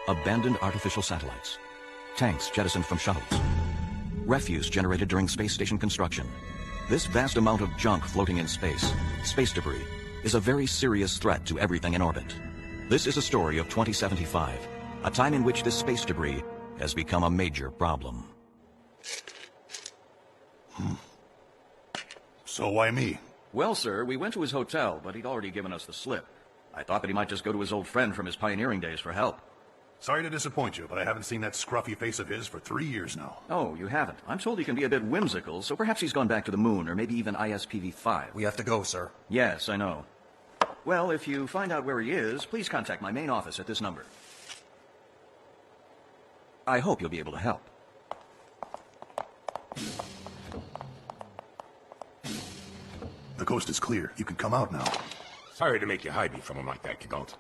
Abandoned artificial satellites. Tanks jettisoned from shuttles. Refuse generated during space station construction. This vast amount of junk floating in space debris, is a very serious threat to everything in orbit. This is a story of 2075, a time in which this space debris has become a major problem. So why me? Well, sir, we went to his hotel, but he'd already given us the slip. I thought that he might just go to his old friend from his pioneering days for help. Sorry to disappoint you, but I haven't seen that scruffy face of his for 3 years now. Oh, you haven't? I'm told he can be a bit whimsical, so perhaps he's gone back to the moon, or maybe even ISPV-5. We have to go, sir. Yes, I know. Well, if you find out where he is, please contact my main office at this number. I hope you'll be able to help. The coast is clear. You can come out now. Sorry to make you hide me from him like that, Kagalt.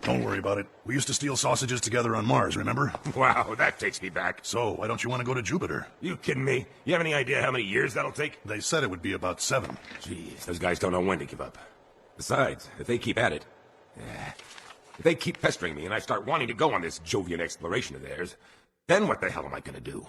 Don't worry about it. We used to steal sausages together on Mars, remember? Wow, that takes me back. So, why don't you want to go to Jupiter? You kidding me? You have any idea how many years that'll take? They said it would be about 7. Jeez, those guys don't know when to give up. Besides, if they keep at it... if they keep pestering me and I start wanting to go on this Jovian exploration of theirs, then what the hell am I gonna do?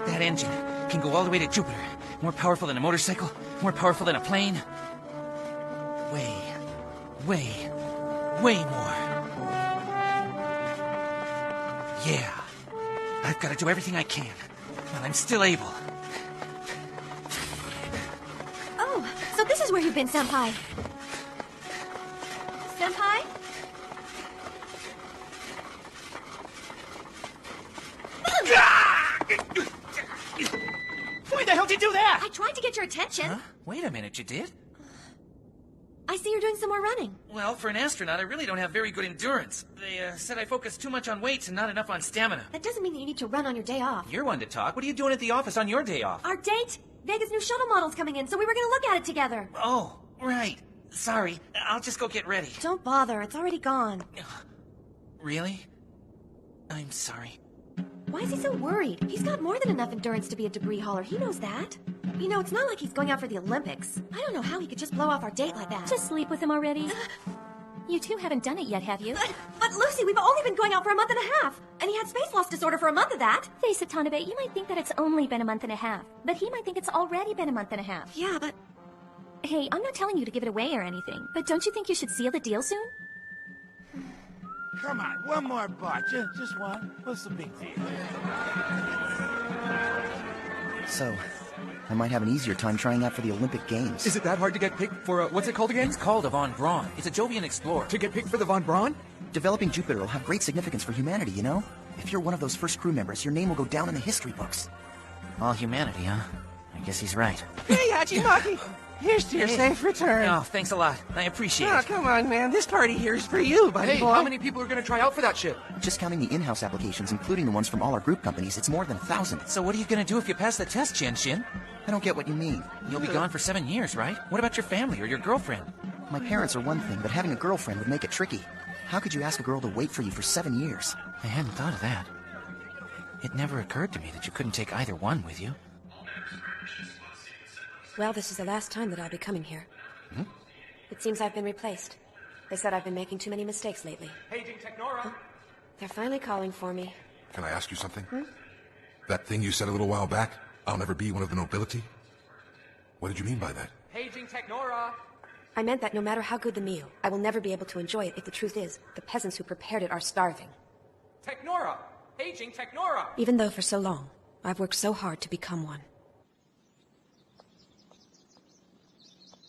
That engine can go all the way to Jupiter. More powerful than a motorcycle, more powerful than a plane. Way more. Yeah. I've got to do everything I can while I'm still able. Oh, so this is where you've been, Senpai. Senpai? Why the hell did you do that? I tried to get your attention. Huh? Wait a minute, you did? I see you're doing some more running. Well, for an astronaut, I really don't have very good endurance. They said I focus too much on weights and not enough on stamina. That doesn't mean that you need to run on your day off. You're one to talk. What are you doing at the office on your day off? Our date? Vega's new shuttle model's coming in, so we were going to look at it together. Oh, right. Sorry. I'll just go get ready. Don't bother. It's already gone. Really? I'm sorry. Why is he so worried? He's got more than enough endurance to be a debris hauler. He knows that. You know, it's not like he's going out for the Olympics. I don't know how he could just blow off our date like that. Just sleep with him already. You two haven't done it yet, have you? But Lucy, we've only been going out for a month and a half. And he had space loss disorder for a month of that. Face it, Tanabe, you might think that it's only been a month and a half. But he might think it's already been a month and a half. Yeah, but... Hey, I'm not telling you to give it away or anything. But don't you think you should seal the deal soon? Come on, one more bar. Just one. What's the big deal? So, I might have an easier time trying out for the Olympic Games. Is it that hard to get picked for, what's it called again? It's called a Von Braun. It's a Jovian Explorer. To get picked for the Von Braun? Developing Jupiter will have great significance for humanity, you know? If you're one of those first crew members, your name will go down in the history books. All humanity, huh? I guess he's right. Hey, Hachimaki! Here's to your safe return. Oh, thanks a lot. I appreciate Oh, it. come on, man. This party here is for you, buddy Hey, boy. how many people are going to try out for that ship? Just counting the in-house applications, including the ones from all our group companies, it's more than 1,000. So what are you going to do if you pass the test, Shin? I don't get what you mean. You'll be gone for 7 years, right? What about your family or your girlfriend? My parents are one thing, but having a girlfriend would make it tricky. How could you ask a girl to wait for you for 7 years? I hadn't thought of that. It never occurred to me that you couldn't take either one with you. Well, this is the last time that I'll be coming here. It seems I've been replaced. They said I've been making too many mistakes lately. Paging Technora. They're finally calling for me. Can I ask you something? That thing you said a little while back, I'll never be one of the nobility? What did you mean by that? Paging Technora. I meant that no matter how good the meal, I will never be able to enjoy it if the truth is, the peasants who prepared it are starving. Technora. Paging Technora. Even though for so long, I've worked so hard to become one.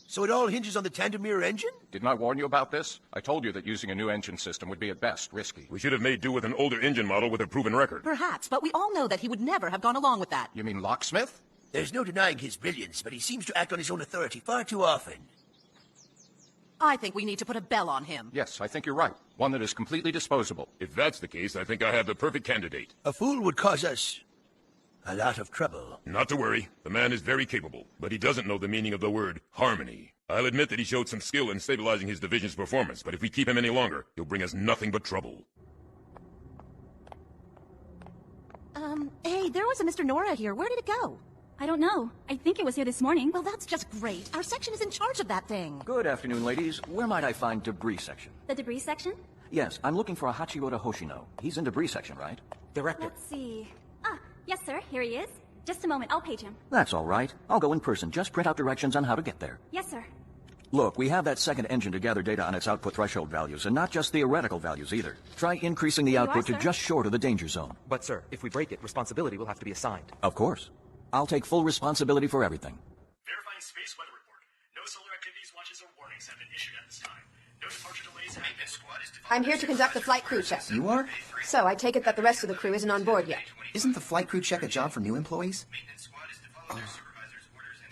So it all hinges on the tandem mirror engine? Didn't I warn you about this? I told you that using a new engine system would be at best risky. We should have made do with an older engine model with a proven record. Perhaps, but we all know that he would never have gone along with that. You mean locksmith? There's no denying his brilliance, but he seems to act on his own authority far too often. I think we need to put a bell on him. Yes, I think you're right. One that is completely disposable. If that's the case, I think I have the perfect candidate. A fool would cause us a lot of trouble. Not to worry. The man is very capable, but he doesn't know the meaning of the word harmony. I'll admit that he showed some skill in stabilizing his division's performance, but if we keep him any longer, he'll bring us nothing but trouble. Hey, there was a Mr. Nora here. Where did it go? I don't know. I think it was here this morning. Well, that's just great. Our section is in charge of that thing. Good afternoon, ladies. Where might I find debris section? The debris section? Yes, I'm looking for a Hachirota Hoshino. He's in debris section, right? Director. Let's see. Ah, yes, sir. Here he is. Just a moment. I'll page him. That's all right. I'll go in person. Just print out directions on how to get there. Yes, sir. Look, we have that second engine to gather data on its output threshold values, and not just theoretical values either. Try increasing the output to just short of the danger zone. But, sir, if we break it, responsibility will have to be assigned. Of course. I'll take full responsibility for everything. Verifying space weather report. No solar activities, watches, or warnings have been issued at this time. No departure delays. Maintenance squad is I'm here to conduct the flight crew check. You are? So I take it that the rest of the crew isn't on board yet. Isn't the flight crew check a job for new employees?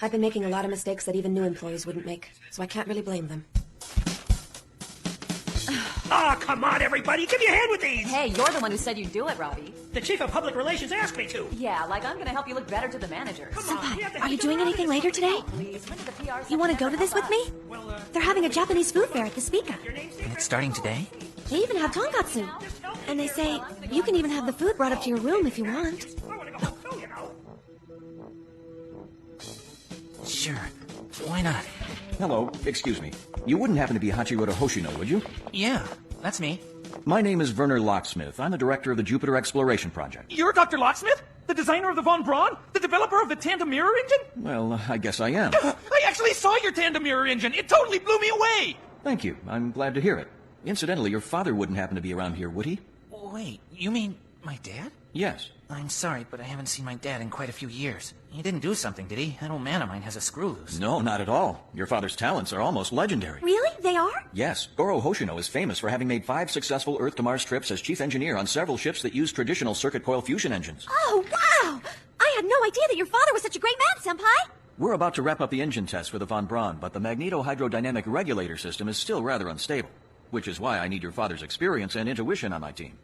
I've been making a lot of mistakes that even new employees wouldn't make, so I can't really blame them. Oh, come on, everybody! Give me a hand with these! Hey, you're the one who said you'd do it, Robbie. The chief of public relations asked me to. Yeah, like I'm gonna help you look better to the managers. Senpai, are you doing anything later today? You want to go to this with me? They're having a Japanese food fair at the Spica. And it's starting today? They even have tonkatsu. And they say you can even have the food brought up to your room if you want. Sure. Why not? Hello, excuse me. You wouldn't happen to be Hachirota Hoshino, would you? Yeah, that's me. My name is Werner Locksmith. I'm the director of the Jupiter Exploration Project. You're Dr. Locksmith? The designer of the Von Braun? The developer of the tandem mirror engine? Well, I guess I am. I actually saw your tandem mirror engine. It totally blew me away. Thank you. I'm glad to hear it. Incidentally, your father wouldn't happen to be around here, would he? Wait, you mean my dad? Yes. I'm sorry, but I haven't seen my dad in quite a few years. He didn't do something, did he? That old man of mine has a screw loose. No, not at all. Your father's talents are almost legendary. Really? They are? Yes. Goro Hoshino is famous for having made 5 successful Earth-to-Mars trips as chief engineer on several ships that use traditional circuit coil fusion engines. Oh, wow! I had no idea that your father was such a great man, Senpai! We're about to wrap up the engine test for the Von Braun, but the magneto-hydrodynamic regulator system is still rather unstable, which is why I need your father's experience and intuition on my team.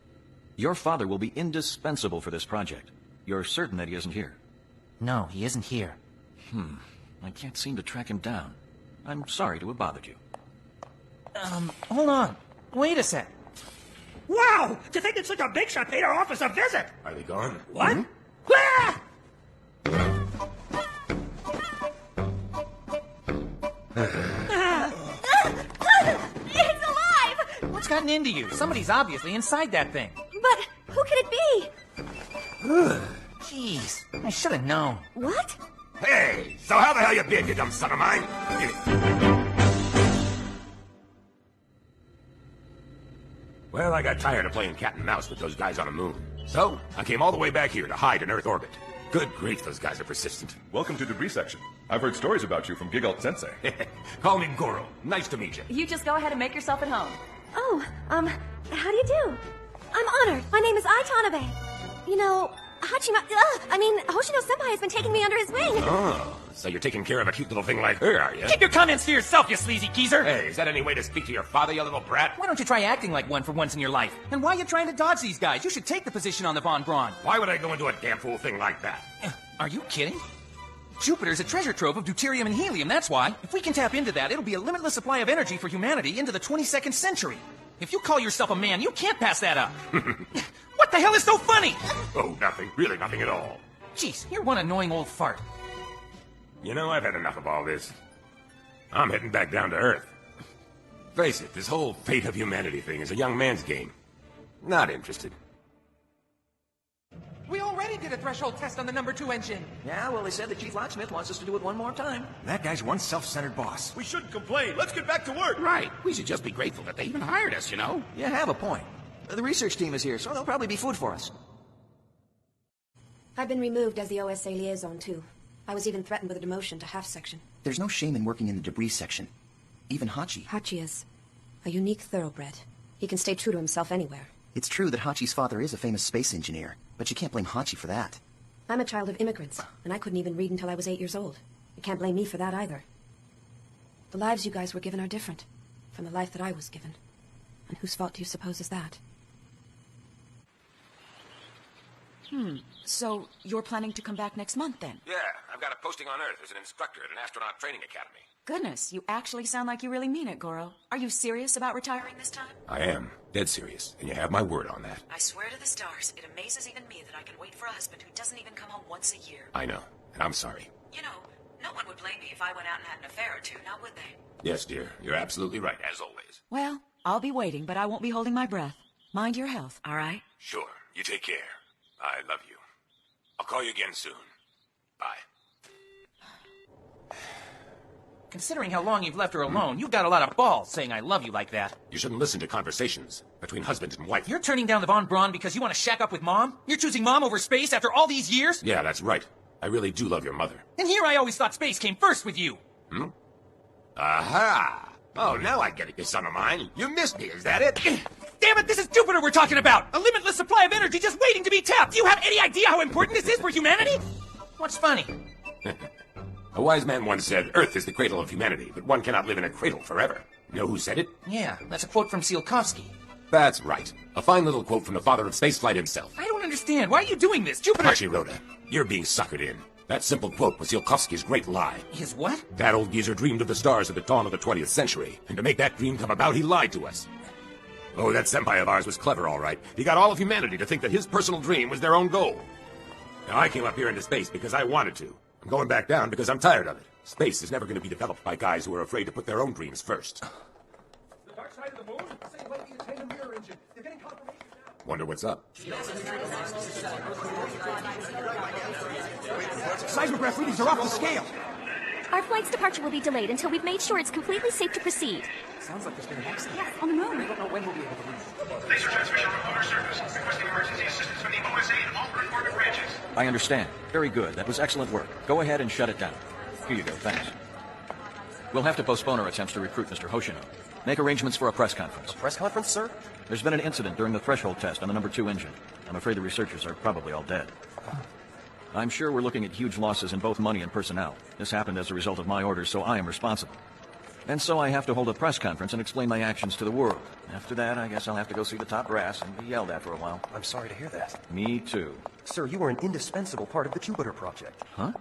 Your father will be indispensable for this project. You're certain that he isn't here? No, he isn't here. I can't seem to track him down. I'm sorry to have bothered you. Hold on. Wait a sec. Wow! To think that such a big shot paid our office a visit! Are they gone? What? Ah! It's alive! What's gotten into you? Somebody's obviously inside that thing. But who could it be? Jeez, I should have known. What? Hey, so how the hell you been, you dumb son of mine? Well, I got tired of playing cat and mouse with those guys on the moon. So, I came all the way back here to hide in Earth orbit. Good grief, those guys are persistent. Welcome to Debris Section. I've heard stories about you from Gigalt Sensei. Call me Goro. Nice to meet you. You just go ahead and make yourself at home. Oh, how do you do? I'm honored. My name is Ai Tanabe. You know, Hoshino-senpai has been taking me under his wing. Oh, so you're taking care of a cute little thing like her, are you? Keep your comments to yourself, you sleazy geezer. Hey, is that any way to speak to your father, you little brat? Why don't you try acting like one for once in your life? And why are you trying to dodge these guys? You should take the position on the Von Braun. Why would I go into a damn fool thing like that? Are you kidding? Jupiter's a treasure trove of deuterium and helium, that's why. If we can tap into that, it'll be a limitless supply of energy for humanity into the 22nd century. If you call yourself a man, you can't pass that up. What the hell is so funny? Oh, nothing. Really nothing at all. Jeez, you're one annoying old fart. You know, I've had enough of all this. I'm heading back down to Earth. Face it, this whole fate of humanity thing is a young man's game. Not interested. We already did a threshold test on the number 2 engine. Yeah, well, they said the chief locksmith wants us to do it one more time. That guy's one self-centered boss. We shouldn't complain. Let's get back to work. Right. We should just be grateful that they even hired us, you know? You have a point. The research team is here, so there'll probably be food for us. I've been removed as the OSA liaison, too. I was even threatened with a demotion to half section. There's no shame in working in the debris section. Even Hachi. Hachi is a unique thoroughbred. He can stay true to himself anywhere. It's true that Hachi's father is a famous space engineer, but you can't blame Hachi for that. I'm a child of immigrants, and I couldn't even read until I was 8 years old. You can't blame me for that either. The lives you guys were given are different from the life that I was given. And whose fault do you suppose is that? So, you're planning to come back next month, then? Yeah, I've got a posting on Earth as an instructor at an astronaut training academy. Goodness, you actually sound like you really mean it, Goro. Are you serious about retiring this time? I am. Dead serious. And you have my word on that. I swear to the stars, it amazes even me that I can wait for a husband who doesn't even come home once a year. I know. And I'm sorry. You know, no one would blame me if I went out and had an affair or two, now would they? Yes, dear. You're absolutely right, as always. Well, I'll be waiting, but I won't be holding my breath. Mind your health, all right? Sure. You take care. I love you. I'll call you again soon. Bye. Considering how long you've left her alone, you've got a lot of balls saying I love you like that. You shouldn't listen to conversations between husband and wife. You're turning down the Von Braun because you want to shack up with Mom? You're choosing Mom over space after all these years? Yeah, that's right. I really do love your mother. And here I always thought space came first with you. Aha! Oh, now I get it, you son of mine. You missed me, is that it? Damn it, this is Jupiter we're talking about! A limitless supply of energy just waiting to be tapped! Do you have any idea how important this is for humanity? What's funny? A wise man once said, Earth is the cradle of humanity, but one cannot live in a cradle forever. You know who said it? Yeah, that's a quote from Tsiolkovsky. That's right. A fine little quote from the father of spaceflight himself. I don't understand. Why are you doing this? Jupiter... Hashirota, you're being suckered in. That simple quote was Tsiolkovsky's great lie. His what? That old geezer dreamed of the stars at the dawn of the 20th century, and to make that dream come about, he lied to us. Oh, that senpai of ours was clever, all right. He got all of humanity to think that his personal dream was their own goal. Now, I came up here into space because I wanted to. I'm going back down because I'm tired of it. Space is never going to be developed by guys who are afraid to put their own dreams first. The dark side of the moon? Same way the tandem mirror engine. They're getting confirmation now. Wonder what's up. Seismograph readings are off the scale. Our flight's departure will be delayed until we've made sure it's completely safe to proceed. Sounds like there's been an accident. Yes, on the moon. We don't know when we'll be able to leave. Laser transmission from lunar surface. Requesting emergency assistance from the OSA and all Earth orbit branches. I understand. Very good. That was excellent work. Go ahead and shut it down. Here you go. Thanks. We'll have to postpone our attempts to recruit Mr. Hoshino. Make arrangements for a press conference. A press conference, sir? There's been an incident during the threshold test on the number 2 engine. I'm afraid the researchers are probably all dead. I'm sure we're looking at huge losses in both money and personnel. This happened as a result of my orders, so I am responsible. And so I have to hold a press conference and explain my actions to the world. After that, I guess I'll have to go see the top brass and be yelled at for a while. I'm sorry to hear that. Me too. Sir, you were an indispensable part of the Jupiter project. Huh?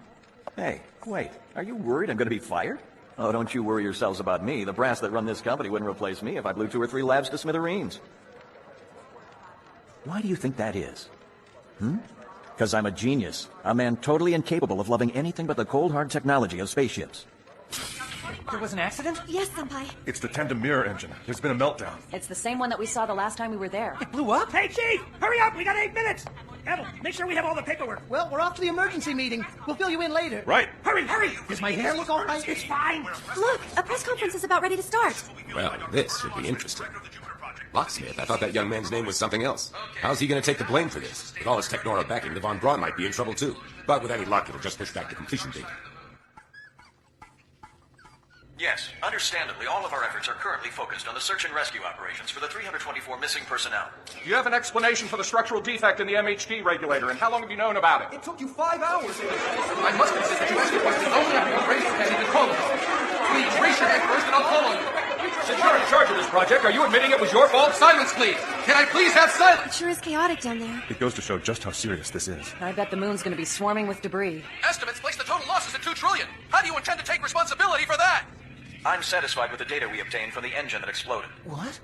Hey, wait. Are you worried I'm going to be fired? Oh, don't you worry yourselves about me. The brass that run this company wouldn't replace me if I blew 2 or 3 labs to smithereens. Why do you think that is? Because I'm a genius. A man totally incapable of loving anything but the cold, hard technology of spaceships. There was an accident? Yes, Senpai. It's the tandem mirror engine. There's been a meltdown. It's the same one that we saw the last time we were there. It blew up? Hey, Chief! Hurry up! We got 8 minutes! Evan, make sure we have all the paperwork. Well, we're off to the emergency meeting. We'll fill you in later. Right. Hurry, hurry! Does my hair look all right? It's fine. Look, a press conference is about ready to start. Well, this should be interesting. Locksmith, I thought that young man's name was something else. How's he going to take the blame for this? With all his Technora backing, the Von Braun might be in trouble too. But with any luck, it'll just push back the completion date. Yes, understandably, all of our efforts are currently focused on the search and rescue operations for the 324 missing personnel. Do you have an explanation for the structural defect in the MHD regulator, and how long have you known about it? It took you 5 hours. I must insist that you ask it was the only operation that you can call it. Please, raise your hand first and I'll call on you. Since you're in charge of this project, are you admitting it was your fault? Silence, please. Can I please have silence? It sure is chaotic down there. It goes to show just how serious this is. I bet the moon's going to be swarming with debris. Estimates place the total losses at $2 trillion. How do you intend to take responsibility for that? I'm satisfied with the data we obtained from the engine that exploded. What?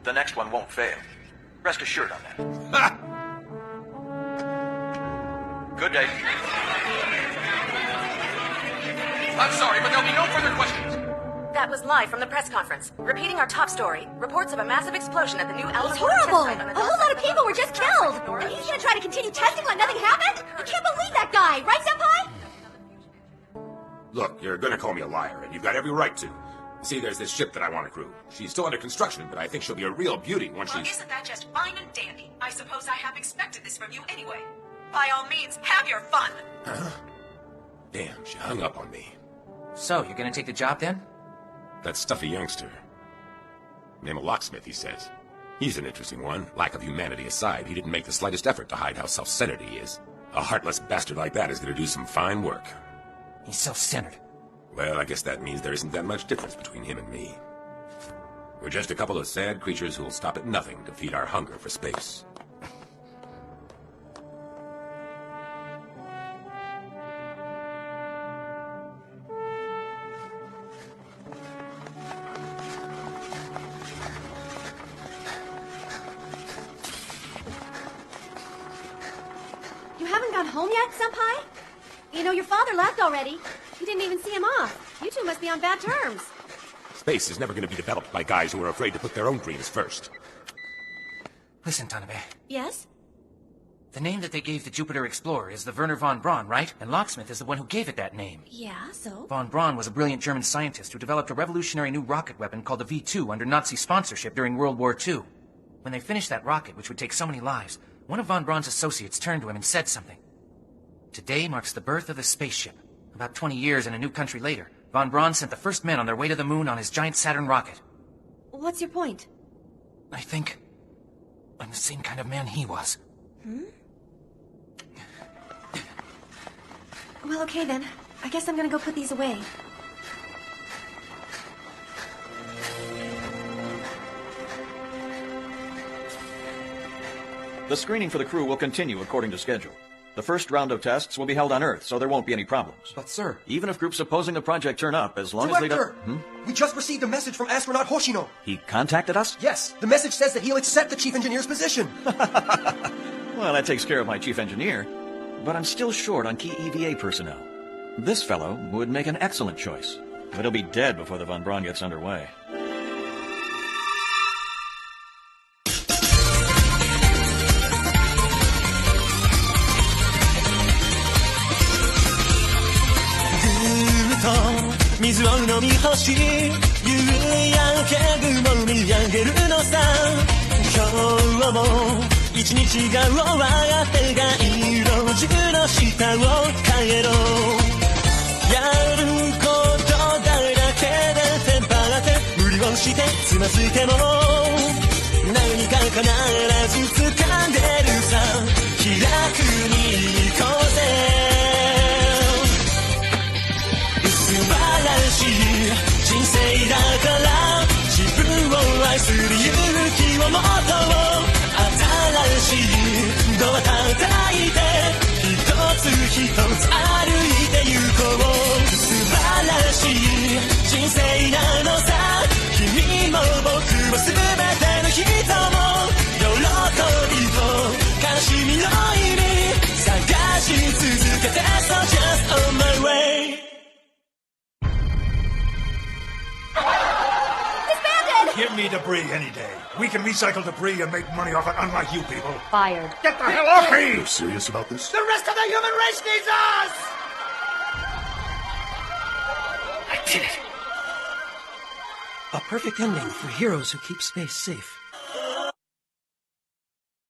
The next one won't fail. Rest assured on that. Good day. I'm sorry, but there'll be no further questions. That was live from the press conference. Repeating our top story, reports of a massive explosion at the new Alpha It's Quadrant test horrible! site on the A whole lot of people were just killed! And he's gonna try to continue testing like nothing happened? I can't believe that guy, right, Senpai? Look, you're gonna call me a liar, and you've got every right to. See, there's this ship that I want to crew. She's still under construction, but I think she'll be a real beauty once Well, she's... isn't that just fine and dandy? I suppose I have expected this from you anyway. By all means, have your fun. Huh? Damn, she hung up on me. So, you're gonna take the job then? That stuffy youngster. Name a locksmith, he says. He's an interesting one. Lack of humanity aside, he didn't make the slightest effort to hide how self-centered he is. A heartless bastard like that is gonna do some fine work. He's self-centered. Well, I guess that means there isn't that much difference between him and me. We're just a couple of sad creatures who'll stop at nothing to feed our hunger for space. You haven't got home yet, Senpai? You know, your father left already. You didn't even see him off. You two must be on bad terms. Space is never going to be developed by guys who are afraid to put their own dreams first. Listen, Tanabe. Yes? The name that they gave the Jupiter Explorer is the Werner von Braun, right? And Locksmith is the one who gave it that name. Yeah, so? Von Braun was a brilliant German scientist who developed a revolutionary new rocket weapon called the V-2 under Nazi sponsorship during World War II. When they finished that rocket, which would take so many lives, one of von Braun's associates turned to him and said something. Today marks the birth of the spaceship. About 20 years and a new country later, von Braun sent the first men on their way to the moon on his giant Saturn rocket. What's your point? I think I'm the same kind of man he was. Hmm? Well, okay then. I guess I'm gonna go put these away. The screening for the crew will continue according to schedule. The first round of tests will be held on Earth, so there won't be any problems. But, sir... Even if groups opposing the project turn up, as long as they don't... We just received a message from astronaut Hoshino. He contacted us? Yes. The message says that he'll accept the chief engineer's position. Well, that takes care of my chief engineer. But I'm still short on key EVA personnel. This fellow would make an excellent choice. But he'll be dead before the Von Braun gets underway.「水を飲み干し夕焼け雲見上げるのさ」「今日も一日が終わってが色中の下を変えろ」「やることだらけでテンパって無理をしてつまずいても」「何か必ず掴んでるさ気楽に行こうぜ」素晴らしい人生だから自分を愛する勇気を持とう新しいドア叩いて一つ一つ歩いて行こう素晴らしい人生なのさ君も僕も全ての人も喜びと悲しみの意味探し続けて So just on my way Give me debris any day. We can recycle debris and make money off it, unlike you people. Fired. Get the hell off me! Are you serious about this? The rest of the human race needs us! I did it. A perfect ending for heroes who keep space safe.